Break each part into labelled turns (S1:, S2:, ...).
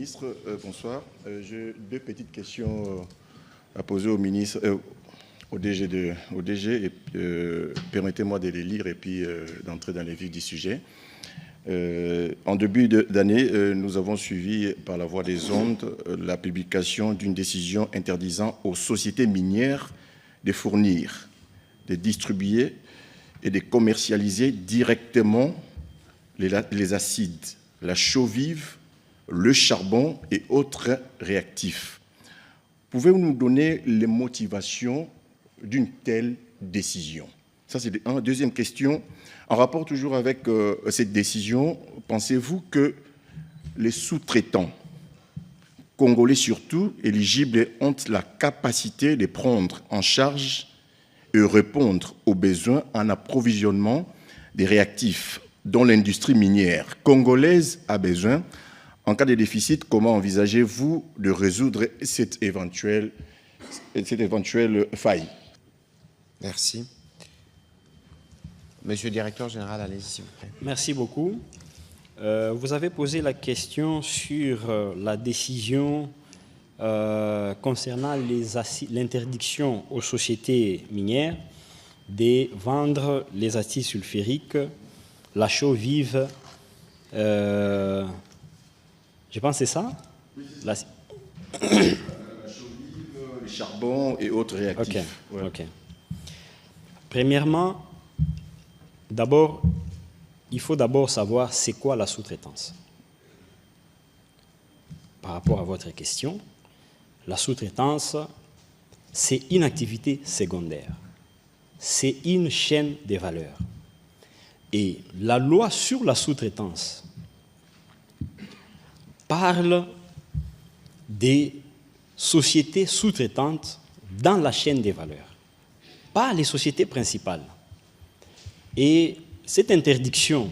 S1: ministre, bonsoir. J'ai deux petites questions à poser au ministre, au DG, et permettez-moi de les lire et puis d'entrer dans les vifs du sujet. En début d'année, nous avons suivi par la voie des ondes la publication d'une décision interdisant aux sociétés minières de fournir, de distribuer et de commercialiser directement les acides, la chaux vive, le charbon et autres réactifs. Pouvez-vous nous donner les motivations d'une telle décision? Ça, c'est une deuxième question. En rapport toujours avec cette décision, pensez-vous que les sous-traitants, congolais surtout, éligibles, ont la capacité de prendre en charge et répondre aux besoins en approvisionnement des réactifs dont l'industrie minière congolaise a besoin? En cas de déficit, comment envisagez-vous de résoudre cette éventuelle faille?
S2: Merci. Monsieur le directeur général, allez-y, s'il vous plaît.
S3: Merci beaucoup. Vous avez posé la question sur la décision concernant l'interdiction aux sociétés minières de vendre les acides sulfuriques, la chaux vive, je pense que c'est ça?
S1: La chaux vive, le charbon et autres réactifs.
S3: Ok,
S1: Ouais.
S3: ok. Premièrement, il faut d'abord savoir c'est quoi la sous-traitance. Par rapport à votre question, la sous-traitance, c'est une activité secondaire. C'est une chaîne de valeur. Et la loi sur la sous-traitance parle des sociétés sous-traitantes dans la chaîne des valeurs, pas les sociétés principales. Et cette interdiction,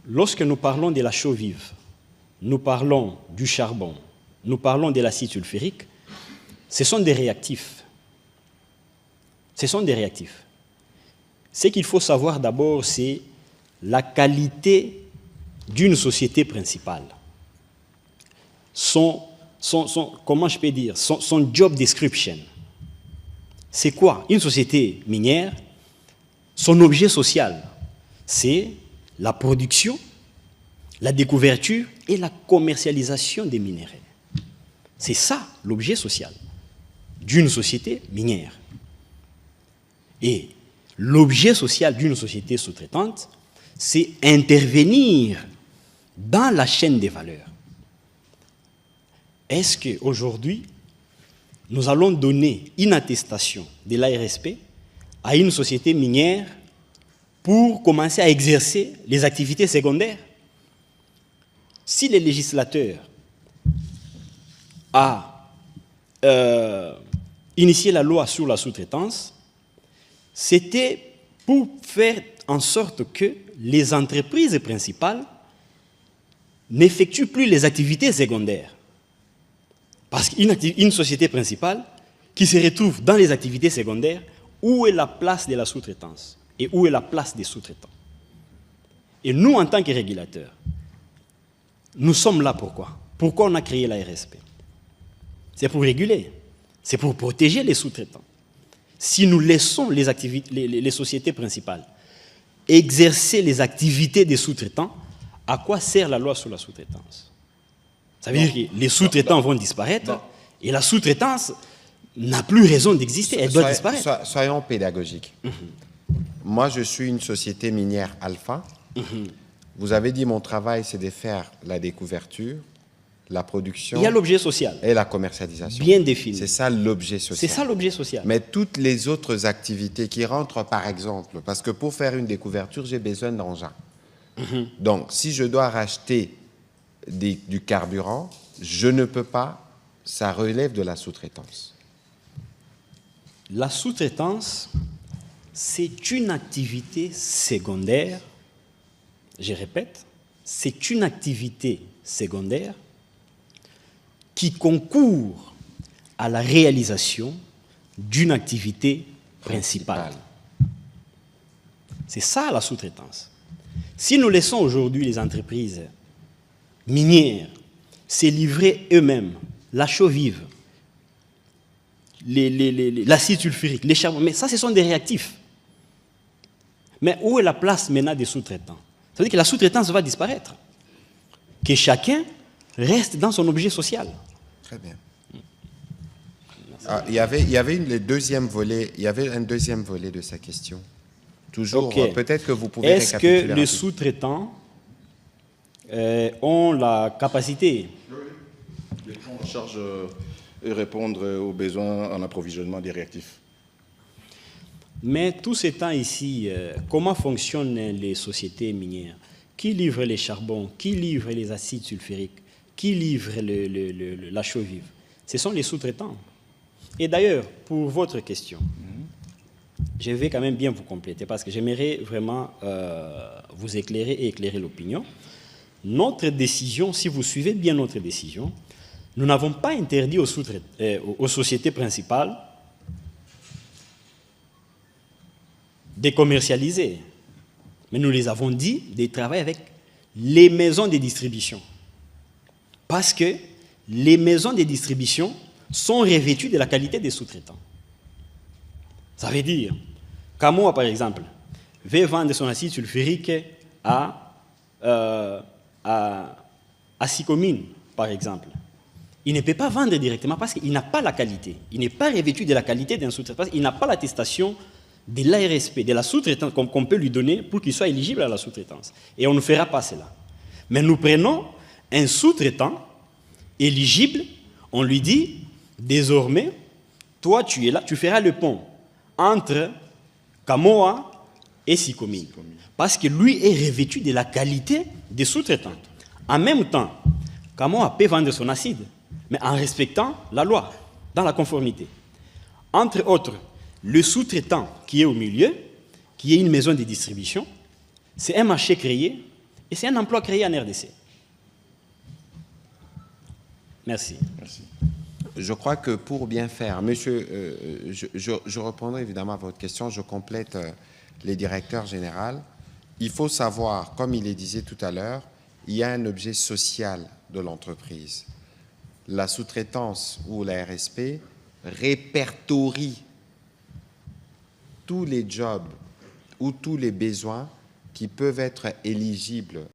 S3: lorsque nous parlons de la chaux vive, nous parlons du charbon, nous parlons de l'acide sulfurique, ce sont des réactifs. Ce sont des réactifs. Ce qu'il faut savoir d'abord, c'est la qualité d'une société principale. Comment je peux dire, son job description. C'est quoi? Une société minière, son objet social, c'est la production, la découverture et la commercialisation des minerais. C'est ça l'objet social d'une société minière. Et l'objet social d'une société sous-traitante, c'est intervenir dans la chaîne des valeurs. Est-ce qu'aujourd'hui, nous allons donner une attestation de l'ARSP à une société minière pour commencer à exercer les activités secondaires? Si le législateur a initié la loi sur la sous-traitance, c'était pour faire en sorte que les entreprises principales n'effectuent plus les activités secondaires. Parce qu'une société principale qui se retrouve dans les activités secondaires, où est la place de la sous-traitance et où est la place des sous-traitants? Et nous, en tant que régulateurs, nous sommes là pourquoi? Pourquoi on a créé la RSP? C'est pour réguler, c'est pour protéger les sous-traitants. Si nous laissons les sociétés principales exercer les activités des sous-traitants, à quoi sert la loi sur la sous-traitance? Ça veut dire que les sous-traitants vont disparaître et la sous-traitance n'a plus raison d'exister, elle doit disparaître.
S2: Soyons pédagogiques. Moi, je suis une société minière alpha. Vous avez dit mon travail, c'est de faire la découverture, la production.
S3: Il y a l'objet social.
S2: Et la commercialisation.
S3: Bien défini.
S2: C'est ça l'objet social.
S3: C'est ça l'objet social.
S2: Mais toutes les autres activités qui rentrent, par exemple, parce que pour faire une découverture, j'ai besoin d'engins. Donc, si je dois racheter du carburant, je ne peux pas, ça relève de la sous-traitance.
S3: La sous-traitance, c'est une activité secondaire, je répète, c'est une activité secondaire qui concourt à la réalisation d'une activité principale. C'est ça la sous-traitance. Si nous laissons aujourd'hui les entreprises minières c'est livrer eux-mêmes la chaux vive, l'acide sulfurique, les charbons. Mais ça, ce sont des réactifs. Mais où est la place maintenant des sous-traitants? Ça veut dire que la sous-traitance va disparaître. Que chacun reste dans son objet social.
S2: Très bien. Ah, il y avait un deuxième volet de sa question. Toujours,
S3: Ok.
S2: peut-être que vous pouvez
S3: Est-ce que
S2: récapituler
S3: les
S2: rapidement.
S3: sous-traitants ont la capacité
S1: De prendre en charge et répondre aux besoins en approvisionnement des réactifs.
S3: Mais tout ce temps ici, comment fonctionnent les sociétés minières? Qui livre les charbons? Qui livre les acides sulfuriques? Qui livre la chaux vive? Ce sont les sous-traitants. Et d'ailleurs, pour votre question, je vais quand même bien vous compléter parce que j'aimerais vraiment vous éclairer et éclairer l'opinion. Notre décision, si vous suivez bien notre décision, nous n'avons pas interdit aux sociétés principales de commercialiser. Mais nous les avons dit de travailler avec les maisons de distribution. Parce que les maisons de distribution sont revêtues de la qualité des sous-traitants. Ça veut dire, Kamoa par exemple, veut vendre son acide sulfurique à Sicomine, par exemple. Il ne peut pas vendre directement parce qu'il n'a pas la qualité. Il n'est pas revêtu de la qualité d'un sous-traitant. Il n'a pas l'attestation de l'ARSP, de la sous-traitance qu'on peut lui donner pour qu'il soit éligible à la sous-traitance. Et on ne fera pas cela. Mais nous prenons un sous-traitant éligible, on lui dit, désormais, toi tu es là, tu feras le pont entre Kamoa et Sicomine. Parce que lui est revêtu de la qualité des sous-traitants. En même temps, Kamoa peut vendre son acide, mais en respectant la loi, dans la conformité. Entre autres, le sous-traitant qui est au milieu, qui est une maison de distribution, c'est un marché créé et c'est un emploi créé en RDC. Merci.
S1: Merci.
S2: Je crois que pour bien faire, monsieur, je reprendrai évidemment à votre question, je complète les directeurs généraux. Il faut savoir, comme il le disait tout à l'heure, il y a un objet social de l'entreprise. La sous-traitance ou la RSP répertorie tous les jobs ou tous les besoins qui peuvent être éligibles